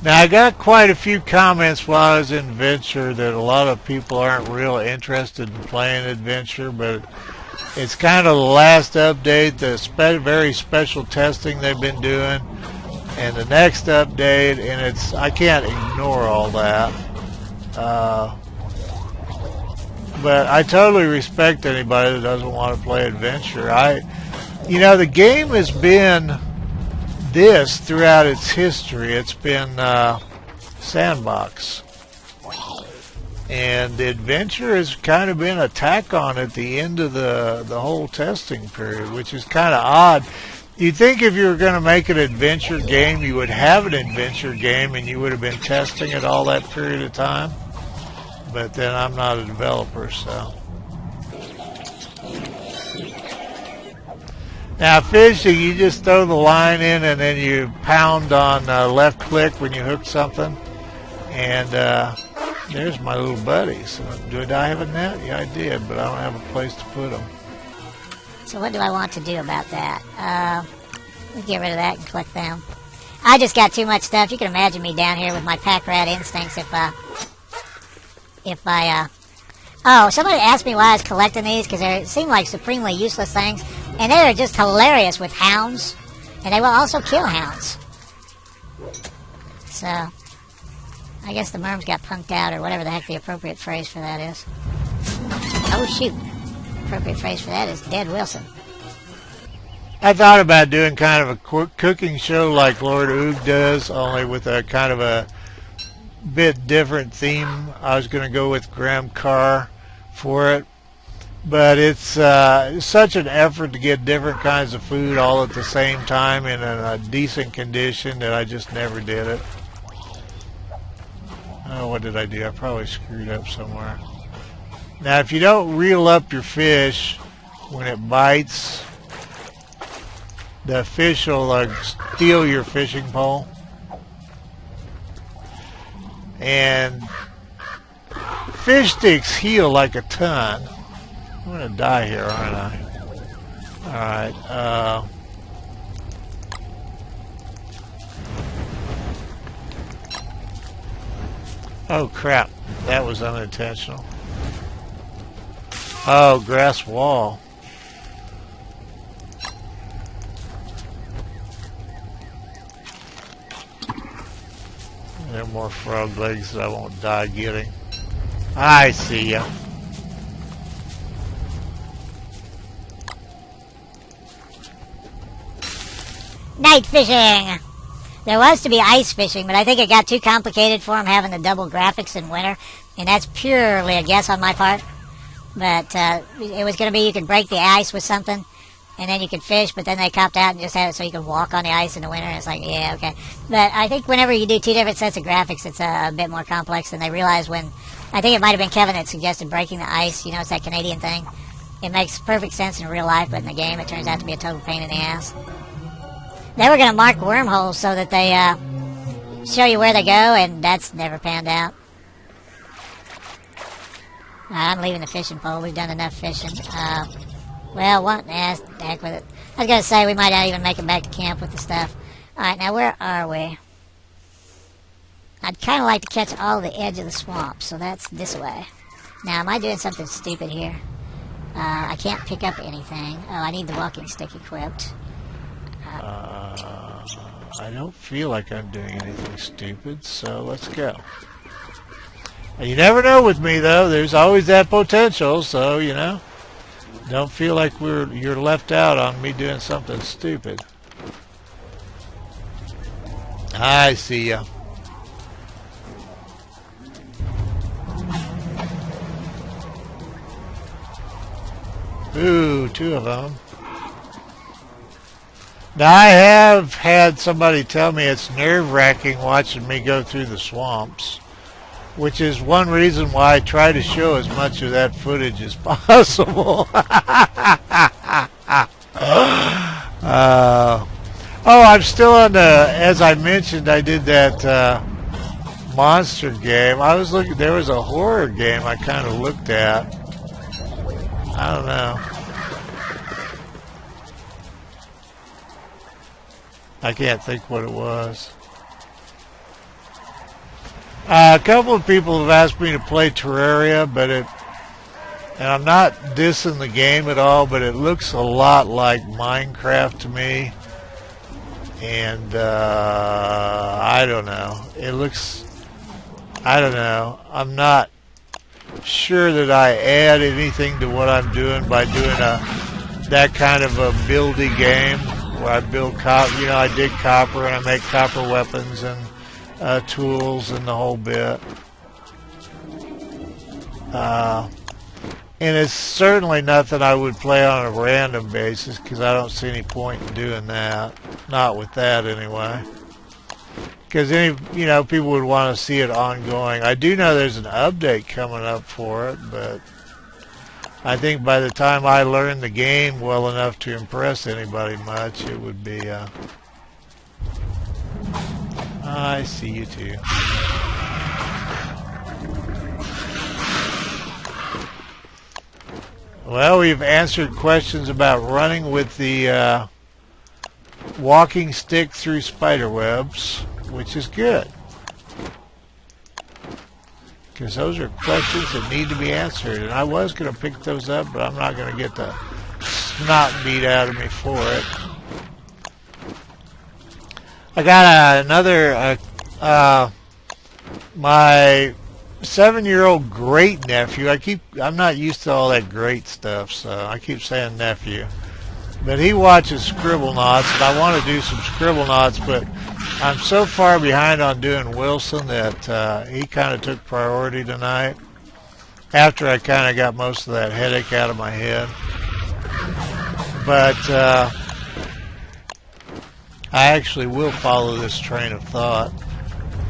Now, I got quite a few comments while I was in Adventure that a lot of people aren't real interested in playing Adventure, but it's kind of the last update, the very special testing they've been doing, and the next update, and I can't ignore all that. But I totally respect anybody that doesn't want to play Adventure. The game has been this throughout its history. It's been sandbox, and the Adventure has kind of been a tack on at the end of the whole testing period, which is kind of odd. You'd think if you were going to make an adventure game, you would have an adventure game and you would have been testing it all that period of time, but then I'm not a developer, so. Now, fishing, you just throw the line in and then you pound on left click when you hook something. And there's my little buddies. Did I have a net? Yeah, I did, but I don't have a place to put them. So what do I want to do about that? Let's get rid of that and collect them. I just got too much stuff. You can imagine me down here with my pack rat instincts if I oh, somebody asked me why I was collecting these, because they seem like supremely useless things. And they are just hilarious with hounds. And they will also kill hounds. So, I guess the merms got punked out, or whatever the heck the appropriate phrase for that is. Oh, shoot. Appropriate phrase for that is Dead Wilson. I thought about doing kind of a cooking show like Lord Oog does, only with a kind of a bit different theme. I was going to go with Graham Carr for it. But it's such an effort to get different kinds of food all at the same time in a decent condition that I just never did it. Oh, what did I do? I probably screwed up somewhere. Now, if you don't reel up your fish when it bites, the fish will steal your fishing pole. And fish sticks heal like a ton. I'm going to die here, aren't I? Alright, oh, crap. That was unintentional. Oh, grass wall. There are more frog legs that I won't die getting. I see ya. Night fishing! There was to be ice fishing, but I think it got too complicated for them having the double graphics in winter, and that's purely a guess on my part. But it was going to be you could break the ice with something, and then you could fish, but then they copped out and just had it so you could walk on the ice in the winter, and it's like, yeah, okay. But I think whenever you do two different sets of graphics, it's a bit more complex than they realize when... I think it might have been Kevin that suggested breaking the ice, it's that Canadian thing. It makes perfect sense in real life, but in the game it turns out to be a total pain in the ass. They were going to mark wormholes so that they show you where they go, and that's never panned out. I'm leaving the fishing pole. We've done enough fishing. Well, what? Heck with it. I was going to say we might not even make it back to camp with the stuff. Alright, now where are we? I'd kind of like to catch all the edge of the swamp, so that's this way. Now, am I doing something stupid here? I can't pick up anything. Oh, I need the walking stick equipped. I don't feel like I'm doing anything stupid, so let's go. You never know with me, though. There's always that potential, so, don't feel like you're left out on me doing something stupid. I see ya. Ooh, two of them. Now, I have had somebody tell me it's nerve-wracking watching me go through the swamps, which is one reason why I try to show as much of that footage as possible. Oh, I'm still on the, as I mentioned, I did that monster game. I was looking, there was a horror game I kind of looked at. I don't know. I can't think what it was. A couple of people have asked me to play Terraria, and I'm not dissing the game at all, but it looks a lot like Minecraft to me. And I don't know. I don't know. I'm not sure that I add anything to what I'm doing by doing that kind of a buildy game where I build I dig copper and I make copper weapons and tools and the whole bit. And it's certainly nothing I would play on a random basis because I don't see any point in doing that. Not with that anyway. Because people would want to see it ongoing. I do know there's an update coming up for it, but I think by the time I learn the game well enough to impress anybody much, it would be. I see you too. Well, we've answered questions about running with the walking stick through spider webs, which is good. Because those are questions that need to be answered. And I was going to pick those up, but I'm not going to get the snot beat out of me for it. I got another, my 7-year-old great nephew. I'm not used to all that great stuff, so I keep saying nephew. But he watches Scribblenauts, and I want to do some Scribblenauts, but I'm so far behind on doing Wilson that he kind of took priority tonight after I kind of got most of that headache out of my head. But I actually will follow this train of thought.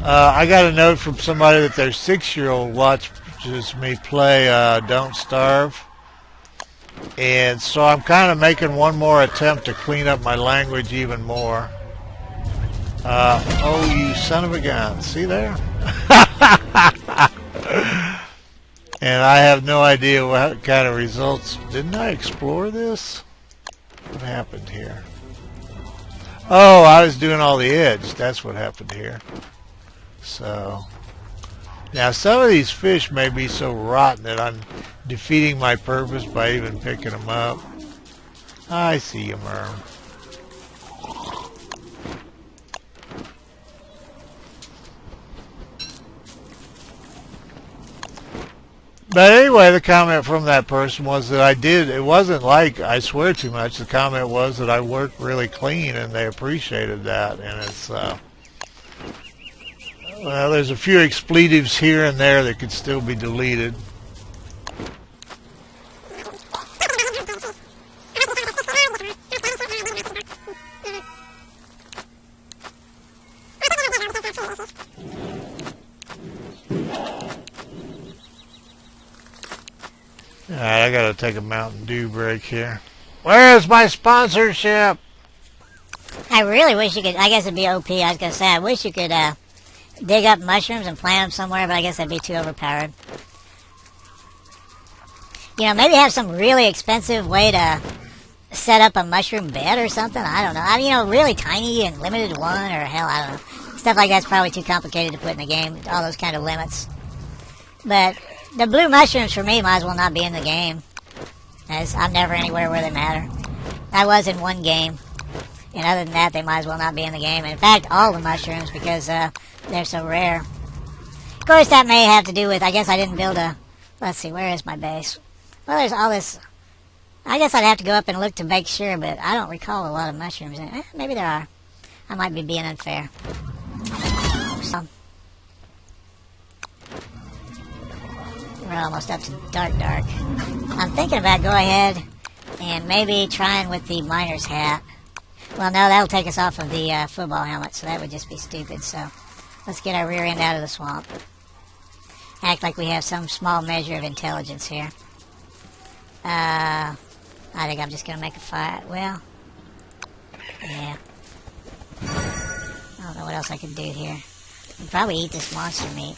I got a note from somebody that their 6-year-old watches me play Don't Starve. And so I'm kind of making one more attempt to clean up my language even more. Oh, you son of a gun. See there? And I have no idea what kind of results. Didn't I explore this? What happened here? Oh, I was doing all the edge. That's what happened here. So, now some of these fish may be so rotten that I'm defeating my purpose by even picking them up. I see you, Merm. But anyway, the comment from that person was that it wasn't like I swear too much. The comment was that I worked really clean and they appreciated that. And it's, well, there's a few expletives here and there that could still be deleted. Alright, I gotta take a Mountain Dew break here. Where is my sponsorship? I really wish you could, I guess it'd be OP, I was going to say, I wish you could dig up mushrooms and plant them somewhere, but I guess that'd be too overpowered. You know, maybe have some really expensive way to set up a mushroom bed or something, I don't know. I mean, you know, really tiny and limited to one, or hell, I don't know. Stuff like that's probably too complicated to put in a game, all those kind of limits. But the blue mushrooms for me might as well not be in the game, as I'm never anywhere where they matter. I was in one game, and other than that, they might as well not be in the game. And in fact, all the mushrooms, because they're so rare. Of course, that may have to do with, I guess I didn't build a, let's see, where is my base? Well, there's all this, I guess I'd have to go up and look to make sure, but I don't recall a lot of mushrooms. Maybe there are. I might be being unfair. So, we're almost up to dark. I'm thinking about going ahead and maybe trying with the miner's hat. Well, no, that'll take us off of the football helmet, so that would just be stupid. So let's get our rear end out of the swamp. Act like we have some small measure of intelligence here. I think I'm just going to make a fire. Well, yeah. I don't know what else I could do here. I'd probably eat this monster meat.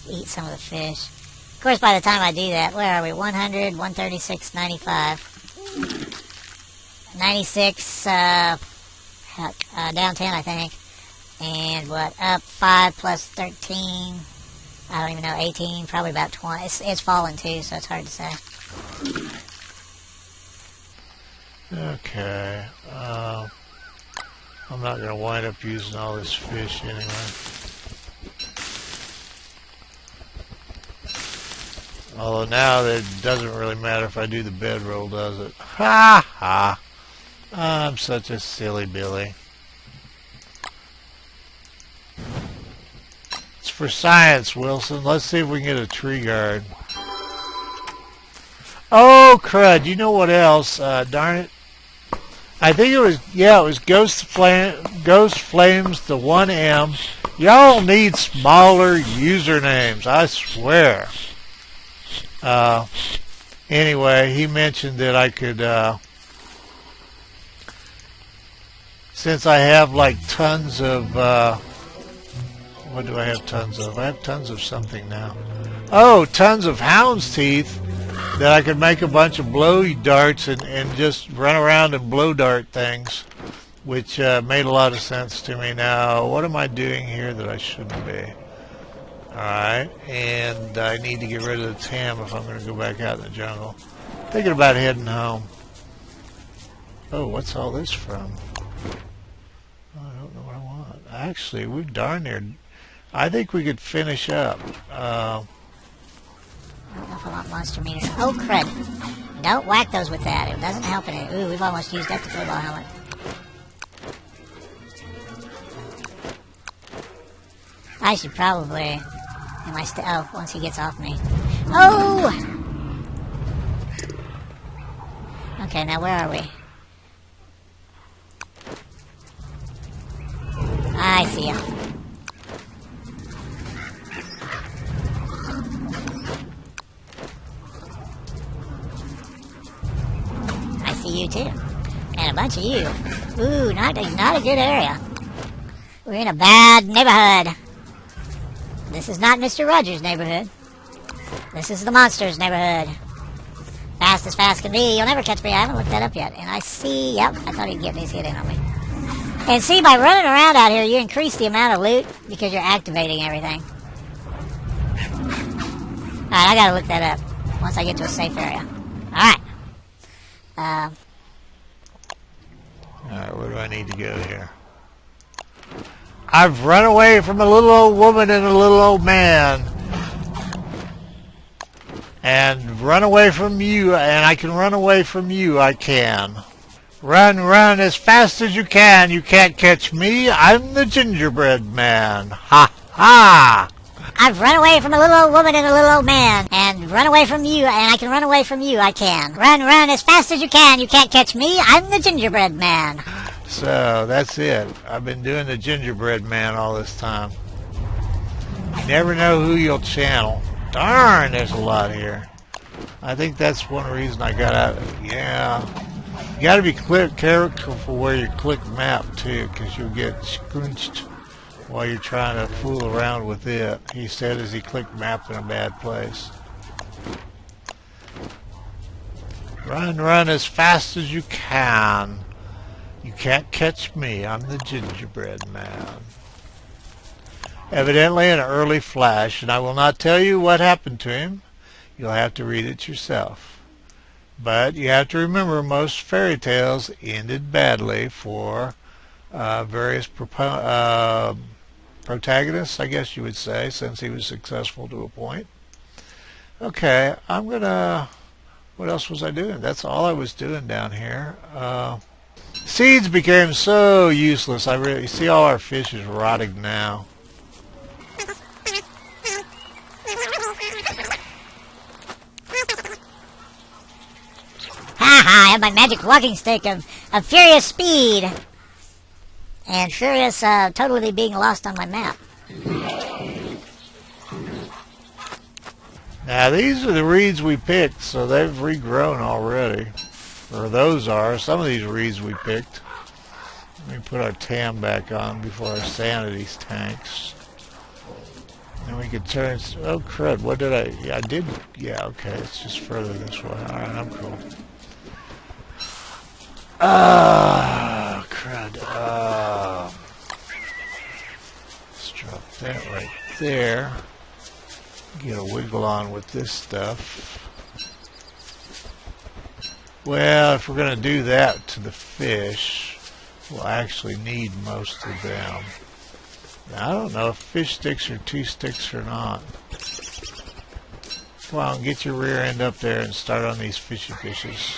Eat some of the fish. Of course, by the time I do that, where are we? 100, 136, 95. 96, down 10, I think. And what, up 5 plus 13, I don't even know, 18, probably about 20. It's fallen too, so it's hard to say. Okay. I'm not going to wind up using all this fish anyway. Although now it doesn't really matter if I do the bedroll, does it? Ha ha! I'm such a silly Billy. It's for science, Wilson. Let's see if we can get a tree guard. Oh, crud. You know what else? Darn it. I think it was, yeah, it was Ghost Flames, the 1M. Y'all need smaller usernames, I swear. Anyway, he mentioned that I could, since I have like tons of, what do I have tons of? I have tons of something now. Oh, tons of hound's teeth, that I could make a bunch of blow darts and just run around and blow dart things, which made a lot of sense to me. Now, what am I doing here that I shouldn't be? Alright, and I need to get rid of the tam if I'm going to go back out in the jungle. Thinking about heading home. Oh, what's all this from? Oh, I don't know what I want. Actually, we're darn near. I think we could finish up. I don't know if I want monster meter. Oh, crud. Don't whack those with that. It doesn't help any. Ooh, we've almost used up the football helmet. I should probably... Am I still... Oh, once he gets off me. Oh! Okay, now where are we? I see him. I see you too. And a bunch of you. Ooh, not a good area. We're in a bad neighborhood. This is not Mr. Rogers' neighborhood. This is the monster's neighborhood. Fast as fast can be. You'll never catch me. I haven't looked that up yet. And I see... Yep, I thought he'd get me. He's hitting on me. And see, by running around out here, you increase the amount of loot because you're activating everything. Alright, I gotta look that up once I get to a safe area. Alright. Alright, where do I need to go here? I've run away from a little old woman and a little old man. And run away from you, and I can run away from you, I can. Run, run as fast as you can. You can't catch me. I'm the gingerbread man. Ha ha! I've run away from a little old woman and a little old man. And run away from you, and I can run away from you, I can. Run, run as fast as you can. You can't catch me. I'm the gingerbread man. So, that's it. I've been doing the gingerbread man all this time. You never know who you'll channel. Darn, there's a lot here. I think that's one reason I got out. Yeah. You got to be careful where you click map, too, because you'll get scrunched while you're trying to fool around with it. He said as he clicked map in a bad place. Run, run as fast as you can. You can't catch me. I'm the gingerbread man. Evidently an early flash, and I will not tell you what happened to him. You'll have to read it yourself. But you have to remember most fairy tales ended badly for various protagonists, I guess you would say, since he was successful to a point. Okay, I'm gonna... What else was I doing? That's all I was doing down here. Seeds became so useless. You see all our fish is rotting now. Ha ha! I have my magic walking stick of furious speed. And furious totally being lost on my map. Now these are the reeds we picked, so they've regrown already. Or those are. Some of these reeds we picked. Let me put our tam back on before our sanity's tanks. And we could turn... Oh, crud. What did I... Yeah, I did... Yeah, okay. It's just further this way. Alright, I'm cool. Crud. that right there. Get a wiggle on with this stuff. Well, if we're going to do that to the fish, we'll actually need most of them. Now, I don't know if fish sticks are 2 sticks or not. Come on, get your rear end up there and start on these fishy fishes.